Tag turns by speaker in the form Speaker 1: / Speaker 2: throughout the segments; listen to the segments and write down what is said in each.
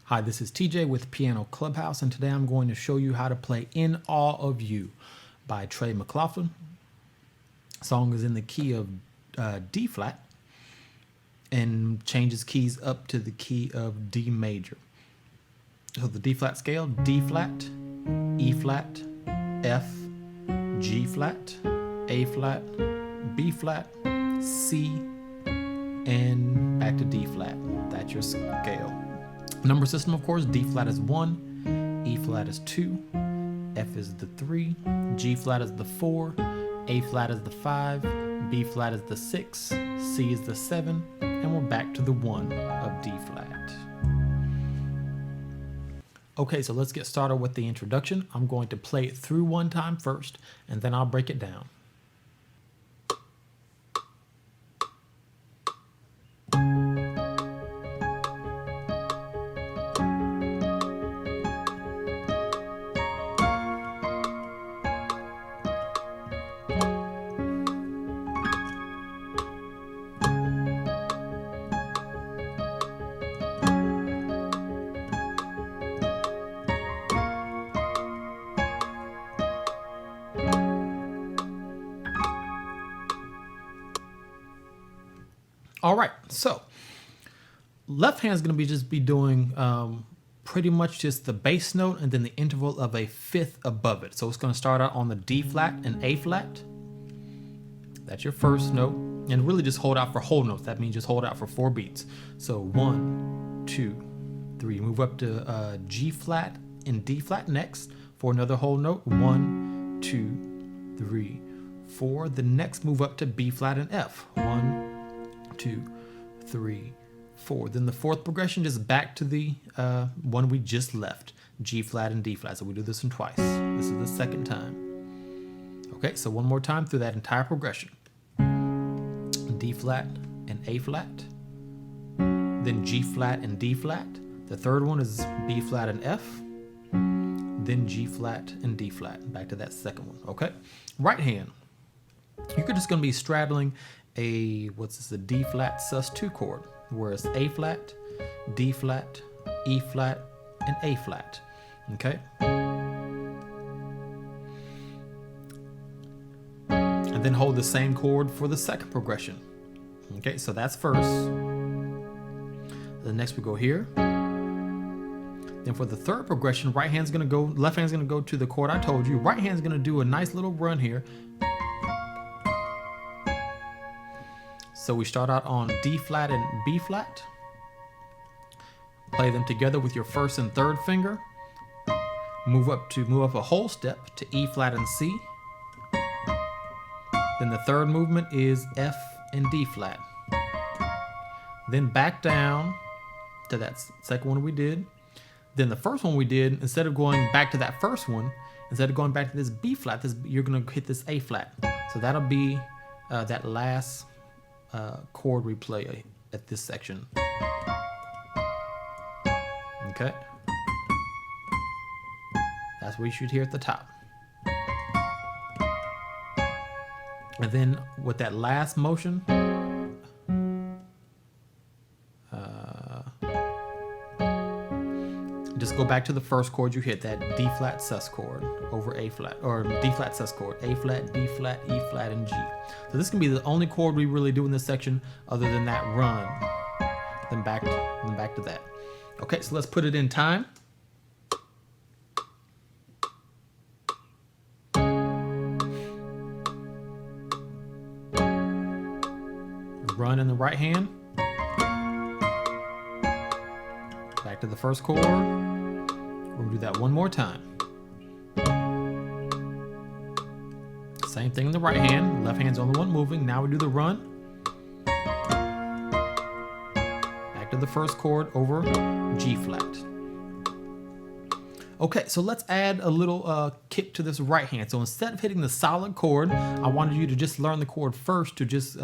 Speaker 1: Hi, this is TJ with Piano Clubhouse, and today I'm going to show you how to play In Awe of You by Trey McLaughlin. The song is in the key of D flat and changes keys up to the key of D major. So the D flat scale: D flat, E flat, F, G flat, A flat, B flat, C, and back to D flat. That's your scale. Number system, of course: D flat is 1, E flat is 2, F is the 3, G flat is the 4, A flat is the 5, B flat is the 6, C is the 7, and we're back to the 1 of D flat. Okay, so let's get started with the introduction. I'm going to play it through one time first, and then I'll break it down. All right, so left hand is going to just be doing pretty much just the bass note and then the interval of a fifth above it. So it's going to start out on the D flat and A flat. That's your first note, and really just hold out for whole notes. That means just hold out for 4 beats. So 1, 2, 3. Move up to G flat and D flat next for another whole note. 1, 2, 3, 4. The next move up to B flat and F. 1, 2, 3, 4. Then the fourth progression just back to the one we just left, G flat and D flat. So we do this one twice. This is the second time. Okay, so one more time through that entire progression. D flat and A flat, then G flat and D flat. The third one is B flat and F, then G flat and D flat. Back to that second one. Okay, right hand, you're just going to be straddling a D flat sus2 chord, where it's A flat, D flat, E flat, and A flat. Okay, and then hold the same chord for the second progression. Okay, so that's first. Then next we go here. Then for the third progression, left hand's gonna go to the chord I told you. Right hand's gonna do a nice little run here. So we start out on D flat and B flat. Play them together with your first and third finger. Move up a whole step to E flat and C. Then the third movement is F and D flat. Then back down to that second one we did. Then the first one we did, instead of going back to that first one, instead of going back to this B flat, you're gonna hit this A flat. So that'll be that last chord we play at this section. Okay, that's what you should hear at the top. And then with that last motion, just go back to the first chord you hit, that D flat sus chord over A flat, or D flat sus chord, A flat, D flat, E flat, and G. So this can be the only chord we really do in this section other than that run. Then back to that. Okay, so let's put it in time. Run in the right hand. Back to the first chord. We'll do that one more time. Same thing in the right hand. Left hand's the only one moving. Now we do the run. Back to the first chord over G flat. Okay, so let's add a little kick to this right hand. So instead of hitting the solid chord, I wanted you to just learn the chord first to just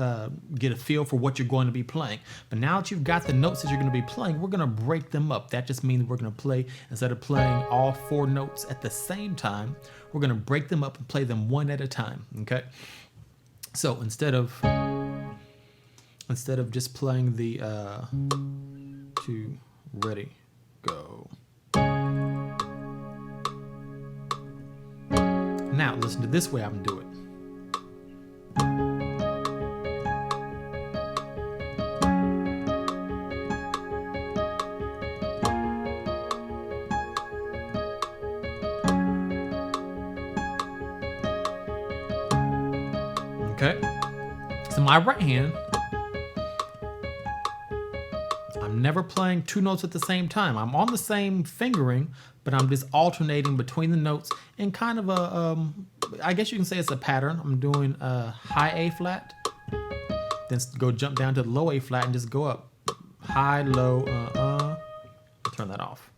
Speaker 1: get a feel for what you're going to be playing. But now that you've got the notes that you're going to be playing, we're going to break them up. That just means we're going to play, instead of playing all 4 notes at the same time, we're going to break them up and play them one at a time. Okay, so instead of just playing the 2, ready, go. Now listen to this way I'm gonna do it. Okay, so my right hand, I'm never playing two notes at the same time. I'm on the same fingering, but I'm just alternating between the notes in kind of a, I guess you can say it's a pattern. I'm doing a high A flat, then go jump down to the low A flat and just go up. High, low, turn that off.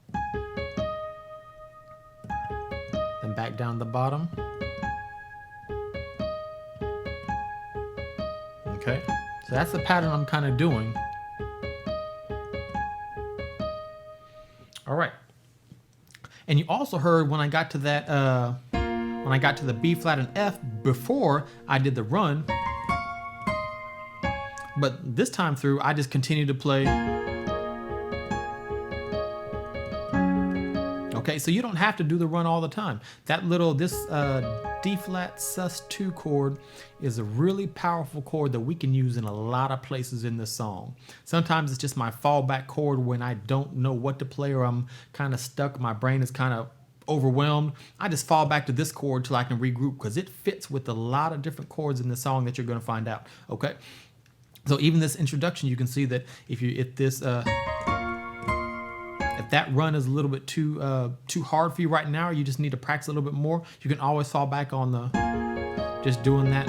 Speaker 1: Then back down the bottom. Okay, so that's the pattern I'm kind of doing. All right, and you also heard when I got to that, when I got to the B flat and F before I did the run, but this time through I just continued to play. Okay, so you don't have to do the run all the time. That little, this D flat sus2 chord is a really powerful chord that we can use in a lot of places in the song. Sometimes it's just my fallback chord when I don't know what to play or I'm kind of stuck, my brain is kind of overwhelmed. I just fall back to this chord till I can regroup because it fits with a lot of different chords in the song that you're going to find out. Okay, so even this introduction, you can see that if that run is a little bit too hard for you right now, or you just need to practice a little bit more, you can always fall back on the just doing that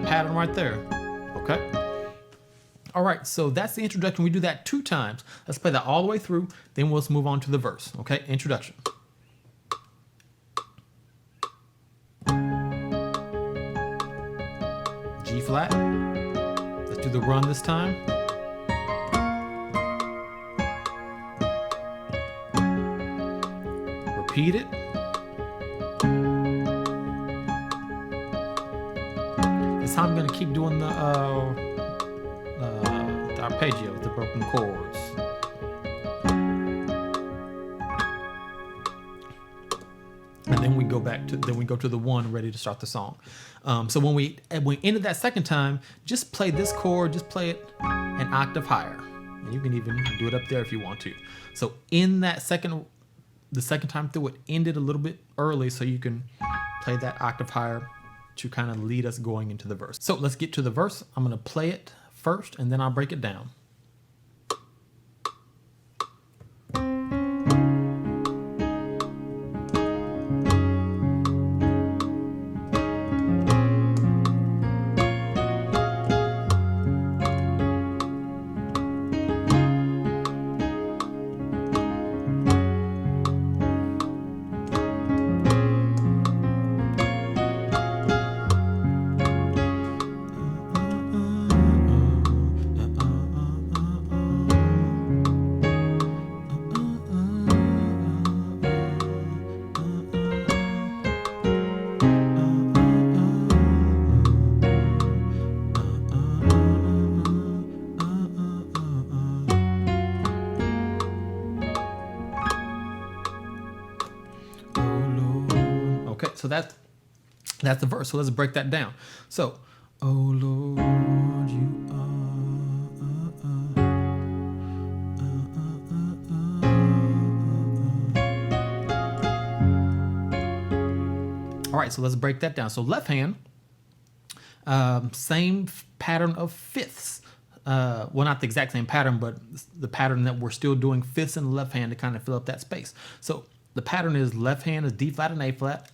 Speaker 1: pattern right there. Okay. All right, so that's the introduction. We do that 2 times. Let's play that all the way through, then we'll move on to the verse. Okay, introduction. G flat. Let's do the run this time. Repeat it. This time I'm going to keep doing the arpeggio, the broken chords. And then we go back to the 1 ready to start the song. So when we ended that second time, just play this chord, just play it an octave higher. And you can even do it up there if you want to. So in that the second time through, it ended a little bit early, so you can play that octave higher to kind of lead us going into the verse. So let's get to the verse. I'm going to play it first, and then I'll break it down. Okay, so that's the verse. So let's break that down. So, oh Lord, you All right, so let's break that down. So left hand, same pattern of fifths. Well, not the exact same pattern, but the pattern that we're still doing fifths in the left hand to kind of fill up that space. So the pattern is left hand is D flat and A flat.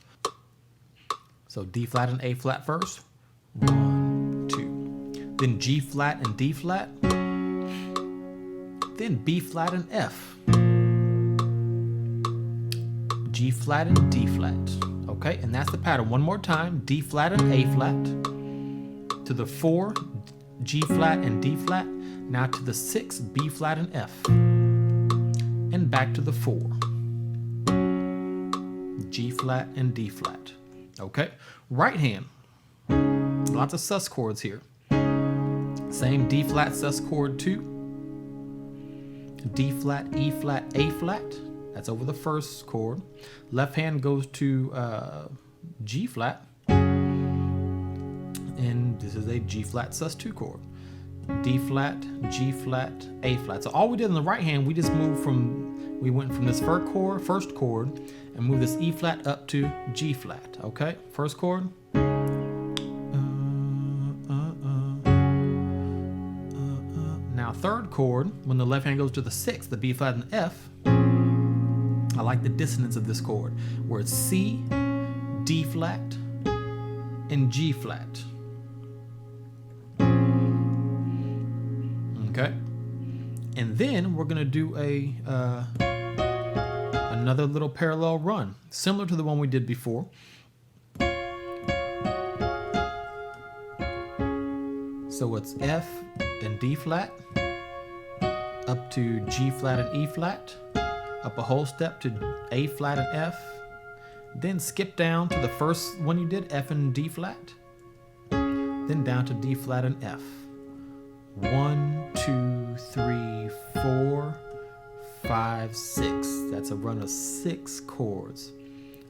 Speaker 1: So D flat and A flat first. 1, 2. Then G flat and D flat. Then B flat and F. G flat and D flat. Okay, and that's the pattern. One more time. D flat and A flat. To the 4, G flat and D flat. Now to the 6, B flat and F. And back to the 4. G flat and D flat. Okay, right hand, lots of sus chords here. Same D flat sus chord 2, D flat, E flat, A flat. That's over the first chord. Left hand goes to G flat. And this is a G flat sus2 chord. D flat, G flat, A flat. So all we did in the right hand, we just moved we went from this first chord and moved this E flat up to G flat. Okay, first chord. Now third chord, when the left hand goes to the sixth, the B flat and the F, I like the dissonance of this chord, where it's C, D flat, and G flat. Okay, and then we're gonna do another little parallel run, similar to the one we did before. So it's F and D flat, up to G flat and E flat, up a whole step to A flat and F, then skip down to the first one you did, F and D flat, then down to D flat and F. 1, 2, 3, 4, 5, 6. That's a run of 6 chords.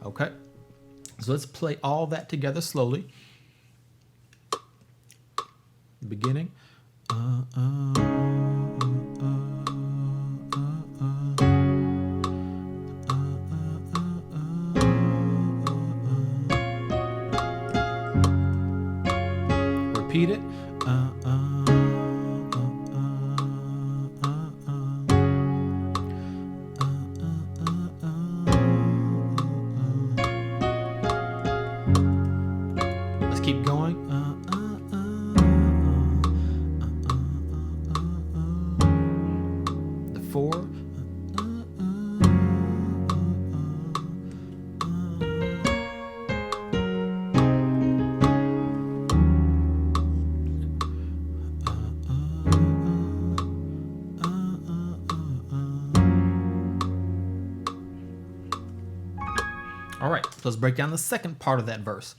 Speaker 1: Okay, so let's play all that together slowly. Beginning. Repeat it. Let's keep going. The 4. All right, so let's break down the second part of that verse.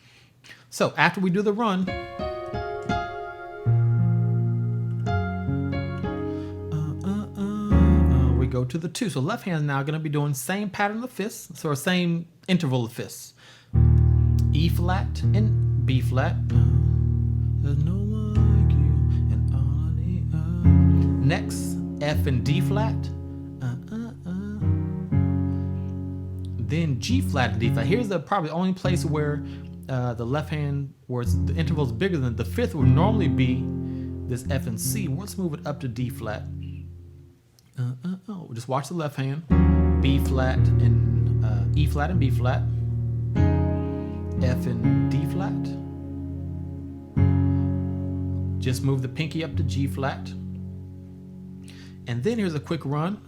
Speaker 1: So after we do the run, we go to the 2. So left hand is now going to be doing same pattern of fifths, so same interval of fifths. E flat and B flat. There's no one like you and all I need. Next, F and D flat. Then G flat and D flat. Here's probably the only place where the left hand, where the interval is bigger than the fifth, would normally be this F and C. Let's move it up to D flat. Just watch the left hand. B flat and E flat and B flat. F and D flat. Just move the pinky up to G flat. And then here's a quick run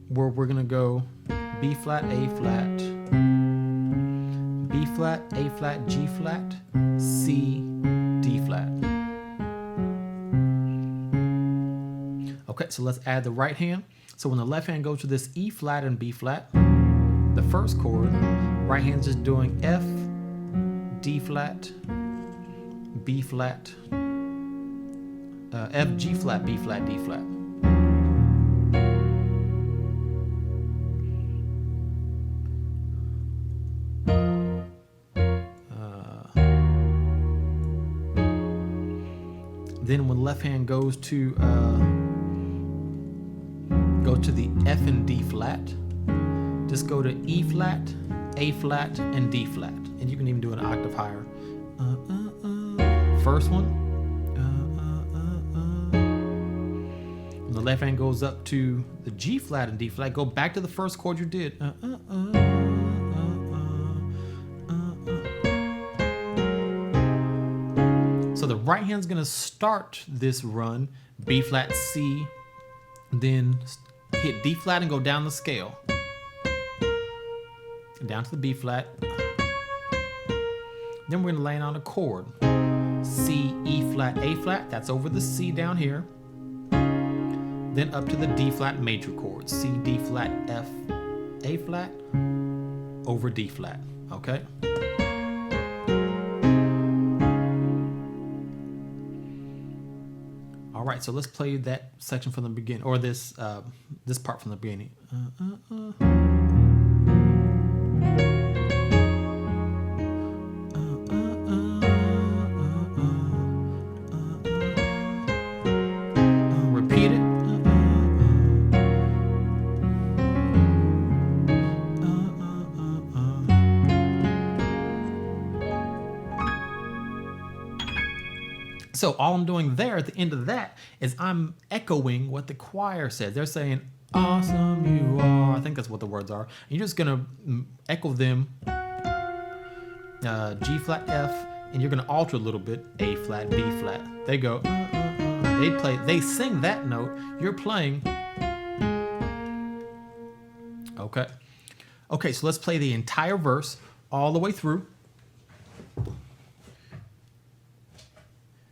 Speaker 1: where we're gonna go B flat, A flat, B flat, A flat, G flat, C, D flat. Okay, so let's add the right hand. So when the left hand goes to this E flat and B flat, the first chord, right hand's just doing F, D flat, B flat, F, G flat, B flat, D flat. Then when left hand goes to the F and D flat, just go to E flat, A flat, and D flat, and you can even do an octave higher. First one. When the left hand goes up to the G flat and D flat, go back to the first chord you did. So the right hand's gonna start this run, B flat, C, then hit D flat and go down the scale. Down to the B flat. Then we're gonna land on a chord. C, E flat, A flat, that's over the C down here. Then up to the D flat major chord. C, D flat, F, A flat, over D flat, okay? All right, so let's play that section from the beginning, or this part from the beginning. Repeat it. So all I'm doing there at the end of that is I'm echoing what the choir says. They're saying, awesome you are. I think that's what the words are. And you're just going to echo them, G flat, F, and you're going to alter a little bit, A flat, B flat. They go, they sing that note. You're playing. Okay. Okay, so let's play the entire verse all the way through.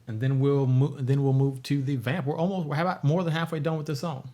Speaker 1: And then we'll move to the vamp. We're about more than halfway done with this song.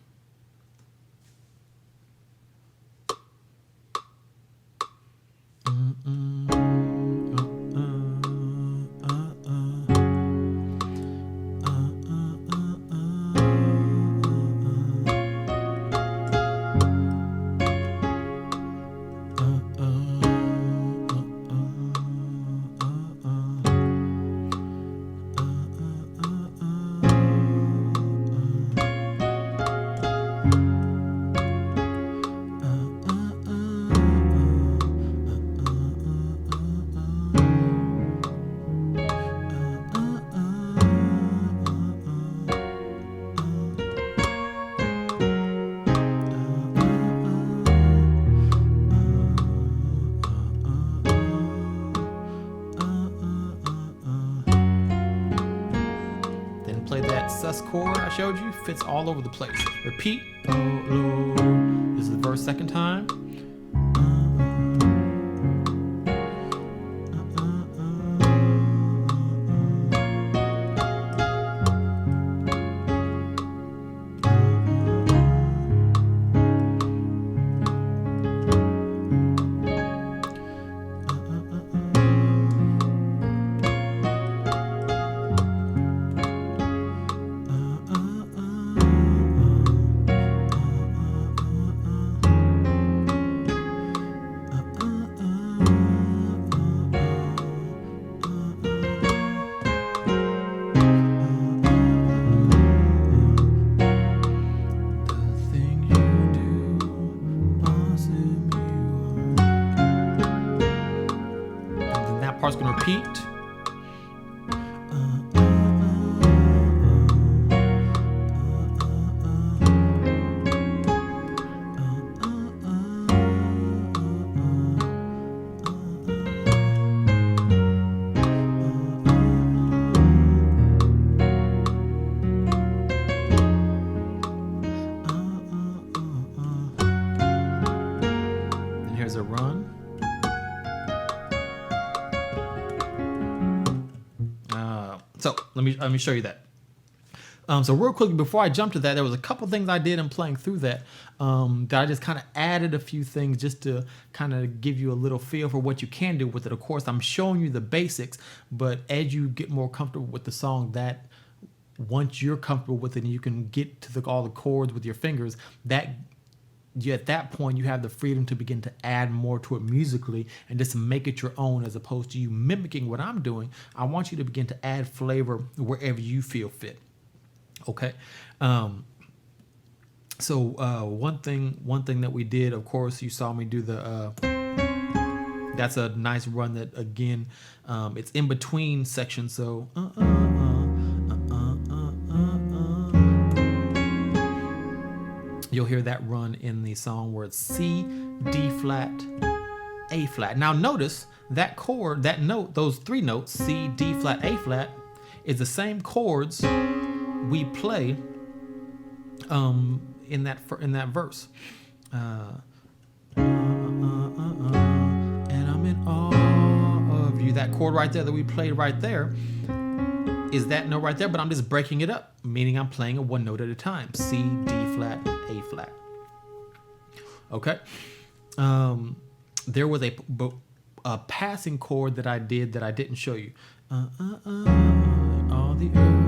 Speaker 1: Play that sus chord I showed you, fits all over the place. Repeat. Oh Lord. This is the verse second time. Part's gonna repeat. And here's a run. So let me show you that. So real quickly, before I jump to that, there was a couple things I did in playing through that that I just kind of added a few things just to kind of give you a little feel for what you can do with it. Of course, I'm showing you the basics, but as you get more comfortable with the song, that once you're comfortable with it and you can get to all the chords with your fingers, at that point you have the freedom to begin to add more to it musically and just make it your own, as opposed to you mimicking what I'm doing. I want you to begin to add flavor wherever you feel fit. Okay. So one thing that we did, of course, you saw me do that's a nice run that, again, it's in between sections. So you'll hear that run in the song where it's C, D flat, A flat. Now notice that chord, that note, those three notes, C, D flat, A flat, is the same chords we play in that verse. And I'm in awe of you. That chord right there that we played right there is that note right there, but I'm just breaking it up, meaning I'm playing it one note at a time. C, D flat, A flat. Okay. There was a passing chord that I did that I didn't show you. All the earth.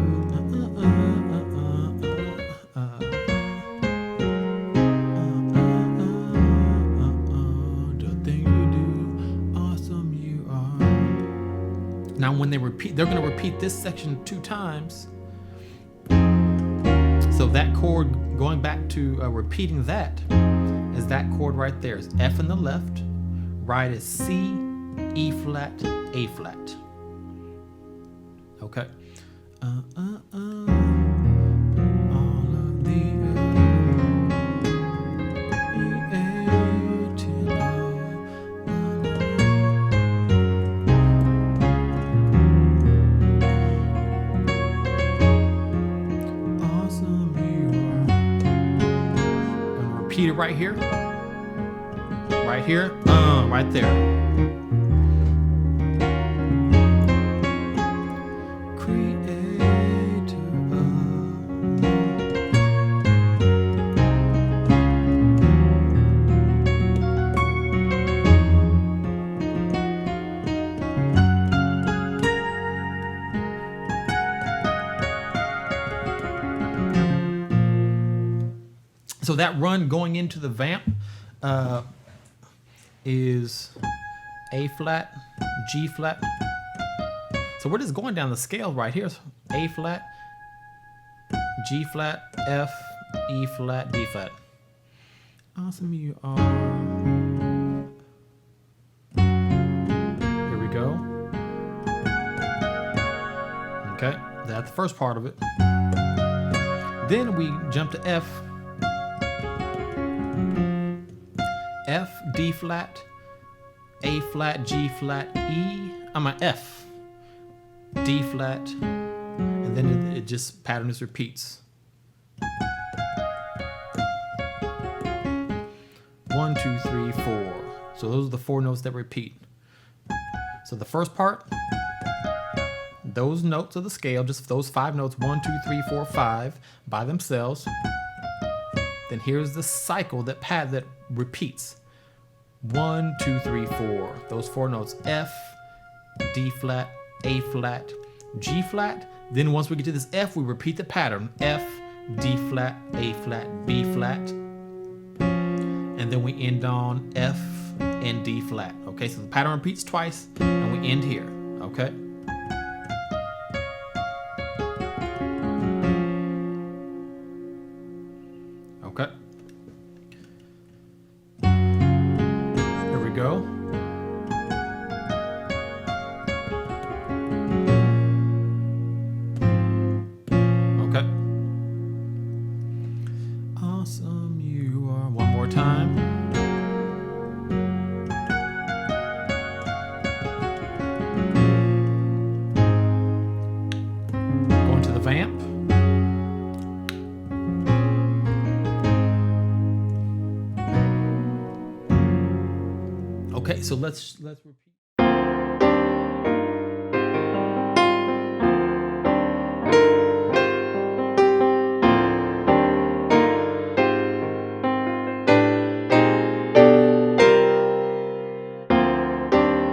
Speaker 1: Now when they repeat, they're going to repeat this section 2 times. So that chord, going back to repeating that, is that chord right there. It's F in the left, right is C, E flat, A flat. Okay. All of the awesome you are. I'm gonna repeat it right here. Right here. Right there. So that run going into the vamp is A flat, G flat. So we're just going down the scale right here. A flat, G flat, F, E flat, D flat. Awesome you are. Here we go. Okay, that's the first part of it. Then we jump to F. F, D flat, A flat, G flat, E. I'm an F, D flat, and then it just pattern just repeats. 1, 2, 3, 4. So those are the 4 notes that repeat. So the first part, those notes of the scale, just those 5 notes, 1, 2, 3, 4, 5, by themselves. Then here's the cycle that repeats. 1, 2, 3, 4. Those 4 notes: F, D flat, A flat, G flat. Then once we get to this F, we repeat the pattern: F, D flat, A flat, B flat, and then we end on F and D flat. Okay, so the pattern repeats twice, and we end here. Okay. Okay. Here we go. Okay. Awesome you are. One more time. Going to the vamp. Okay, so let's repeat.